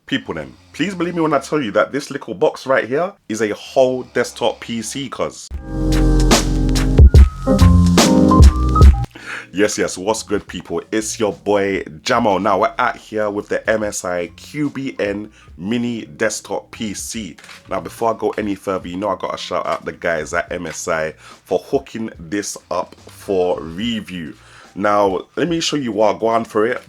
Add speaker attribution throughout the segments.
Speaker 1: People then, please believe me when I tell you that this little box right here is a whole desktop PC, cuz. Yes, what's good people? It's your boy Jamo. Now we're out here with the MSI CUBI mini desktop PC. Now before I go any further, you know I gotta shout out the guys at MSI for hooking this up for review. Now let me show you what I go on for it.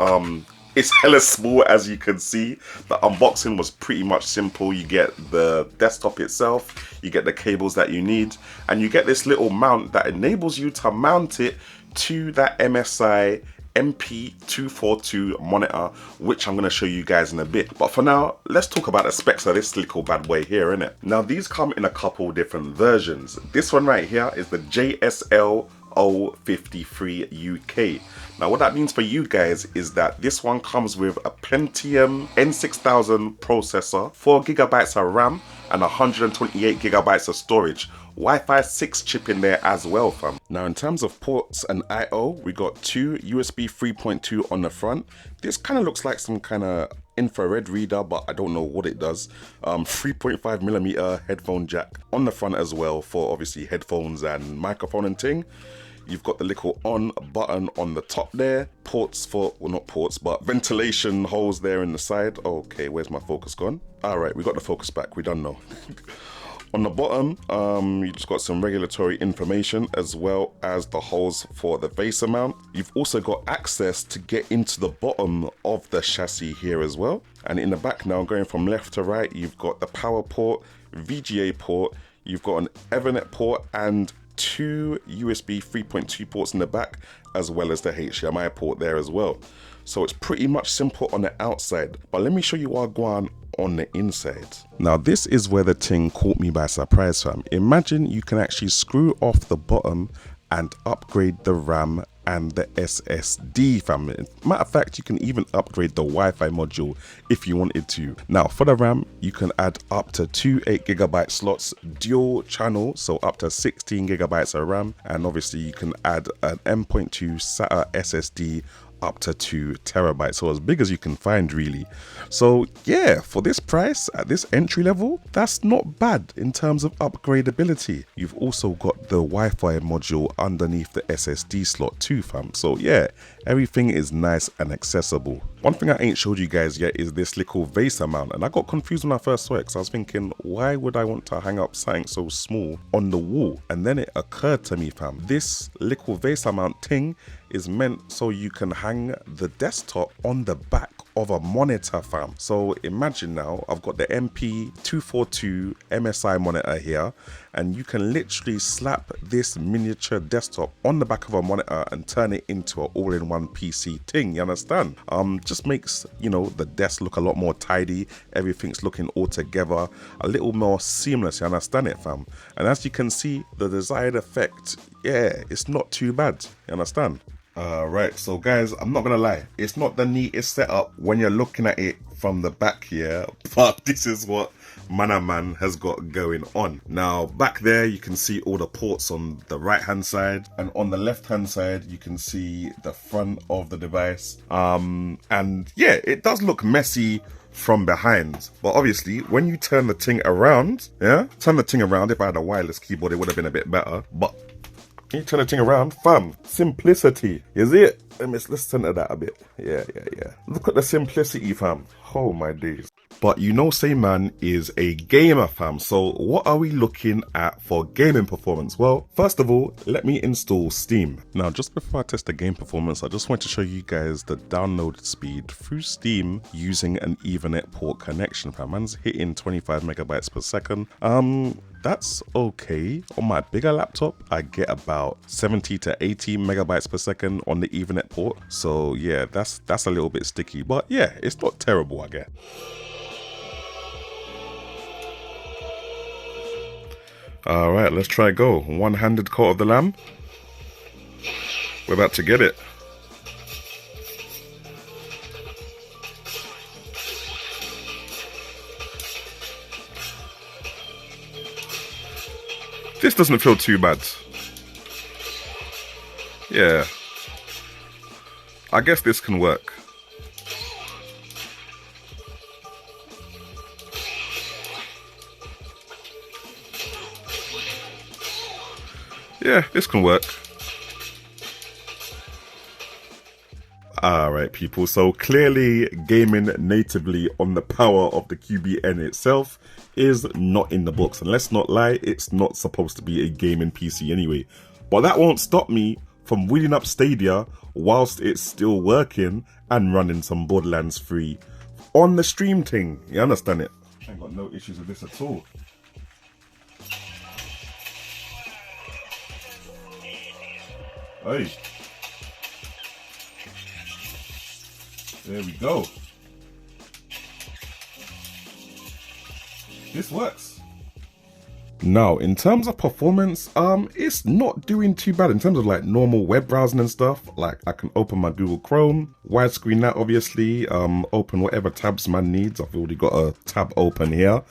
Speaker 1: It's hella small, as you can see. The unboxing was pretty much simple. You get the desktop itself, you get the cables that you need, and you get this little mount that enables you to mount it to that MSI MP242 monitor, which I'm going to show you guys in a bit. But for now, let's talk about the specs of this little bad boy here, innit? Now these come in a couple different versions. This one right here is the JSL 053 UK. Now what that means for you guys is that this one comes with a Pentium N6000 processor, 4 GB of RAM and 128 GB of storage. Wi-Fi 6 chip in there as well, fam. Now in terms of ports and I/O, we got two USB 3.2 on the front. This kind of looks like some kind of infrared reader, but I don't know what it does. 3.5mm headphone jack on the front as well for obviously headphones and microphone and ting. You've got the little on button on the top there. Ports for, well not ports, but ventilation holes there in the side. Okay, where's my focus gone? All right, we got the focus back, we done know. On the bottom, you just got some regulatory information as well as the holes for the VESA mount. You've also got access to get into the bottom of the chassis here as well. And in the back now, going from left to right, you've got the power port, VGA port, you've got an Ethernet port and two USB 3.2 ports in the back, as well as the HDMI port there as well. So it's pretty much simple on the outside, but let me show you what I go on the inside. Now this is where the thing caught me by surprise, fam. Imagine you can actually screw off the bottom and upgrade the RAM and the SSD, fam. Matter of fact, you can even upgrade the Wi-Fi module if you wanted to. Now for the RAM, you can add up to two 8GB slots, dual channel, so up to 16GB of RAM, and obviously you can add an M.2 SATA SSD up to 2 TB, so as big as you can find really. So yeah, for this price at this entry level, that's not bad in terms of upgradability. You've also got the Wi-Fi module underneath the SSD slot too, fam. So yeah, everything is nice and accessible. One thing I ain't showed you guys yet is this little VESA mount, and I got confused when I first saw it because I was thinking, why would I want to hang up something so small on the wall? And then it occurred to me, fam, this little VESA mount thing is meant so you can hang the desktop on the back of a monitor, fam. So imagine now I've got the MP242 MSI monitor here, and you can literally slap this miniature desktop on the back of a monitor and turn it into an all-in-one PC thing, you understand? Just makes, you know, the desk look a lot more tidy, everything's looking all together, a little more seamless, you understand it, fam? And as you can see, the desired effect, yeah, it's not too bad, you understand? Right, so guys, I'm not gonna lie, it's not the neatest setup when you're looking at it from the back here, but this is what man has got going on. Now back there you can see all the ports on the right hand side, and on the left hand side you can see the front of the device. And yeah, it does look messy from behind, but obviously when you turn the thing around, if I had a wireless keyboard it would have been a bit better, but you turn the thing around, fam, simplicity, is it? Let's center that a bit. Yeah. Look at the simplicity, fam. Oh my days. But you know, same man is a gamer, fam. So what are we looking at for gaming performance? Well, first of all, let me install Steam. Now, just before I test the game performance, I just want to show you guys the download speed through Steam using an Ethernet port connection, fam. Man's hitting 25 megabytes per second. That's okay. On my bigger laptop, I get about 70 to 80 megabytes per second on the Ethernet port. So yeah, that's a little bit sticky, but yeah, it's not terrible, I guess. All right, let's try go. One-handed coat of the lamb. We're about to get it. This doesn't feel too bad. Yeah. I guess this can work. Yeah, this can work. Alright people, so clearly gaming natively on the power of the QBN itself is not in the books, and let's not lie, it's not supposed to be a gaming PC anyway. But that won't stop me from wheeling up Stadia whilst it's still working and running some Borderlands 3 on the stream thing, you understand it? I ain't got no issues with this at all. Hey. There we go. This works. Now, in terms of performance, it's not doing too bad in terms of like normal web browsing and stuff. Like I can open my Google Chrome, widescreen that obviously, open whatever tabs man needs. I've already got a tab open here.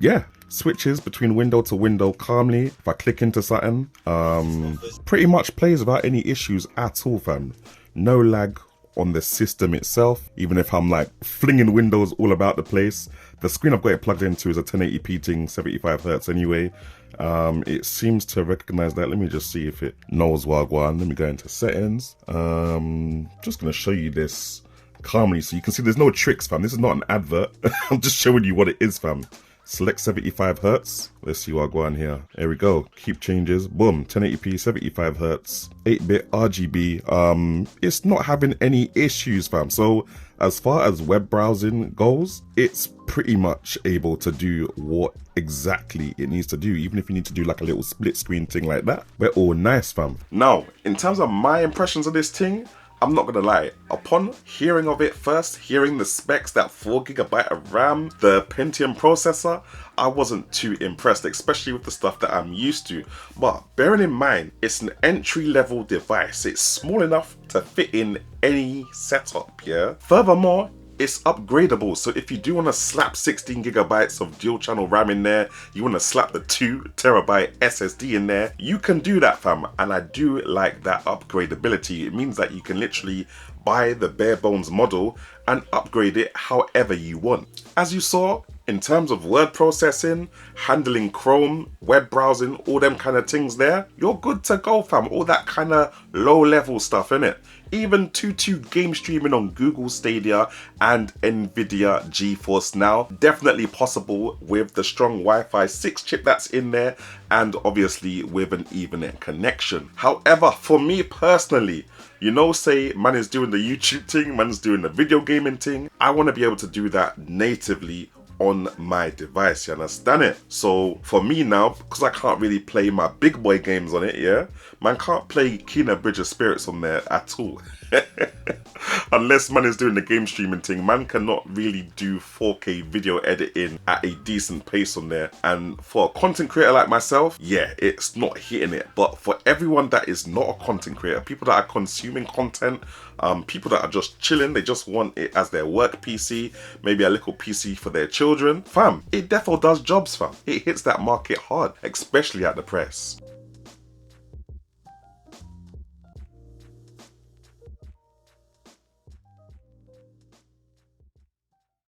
Speaker 1: Yeah, switches between window to window calmly. If I click into something, pretty much plays without any issues at all, fam. No lag on the system itself, even if I'm like flinging windows all about the place. The screen I've got it plugged into is a 1080p thing, 75 Hz anyway. It seems to recognize that. Let me just see if it knows Wagwan. Let me go into settings. Just gonna show you this calmly so you can see there's no tricks, fam. This is not an advert. I'm just showing you what it is, fam. Select 75 Hz. Let's see what I go on here. There we go. Keep changes. Boom. 1080p, 75 Hz, 8-bit RGB. It's not having any issues, fam. So as far as web browsing goes, it's pretty much able to do what exactly it needs to do. Even if you need to do like a little split screen thing like that, we're all nice, fam. Now, in terms of my impressions of this thing, I'm not gonna lie, upon hearing of it first, hearing the specs, that 4GB of RAM, the Pentium processor, I wasn't too impressed, especially with the stuff that I'm used to. But bearing in mind, it's an entry-level device. It's small enough to fit in any setup, yeah? Furthermore, it's upgradable, so if you do want to slap 16GB of dual channel RAM in there, you want to slap the 2TB SSD in there, you can do that, fam. And I do like that upgradability. It means that you can literally buy the bare bones model and upgrade it however you want. As you saw, in terms of word processing, handling Chrome, web browsing, all them kind of things there, you're good to go, fam. All that kind of low level stuff, innit? Even 2.2 game streaming on Google Stadia and Nvidia GeForce Now, definitely possible with the strong Wi-Fi 6 chip that's in there, and obviously with an Ethernet connection. However, for me personally, you know, say man is doing the YouTube thing, man's doing the video gaming thing, I want to be able to do that natively on my device, you understand it? So for me now, because I can't really play my big boy games on it, yeah, man can't play Kena Bridge of Spirits on there at all. Unless man is doing the game streaming thing, man cannot really do 4K video editing at a decent pace on there. And for a content creator like myself, yeah, it's not hitting it. But for everyone that is not a content creator, people that are consuming content, people that are just chilling, they just want it as their work PC, maybe a little PC for their children, fam, it defo does jobs, fam. It hits that market hard, especially at the press.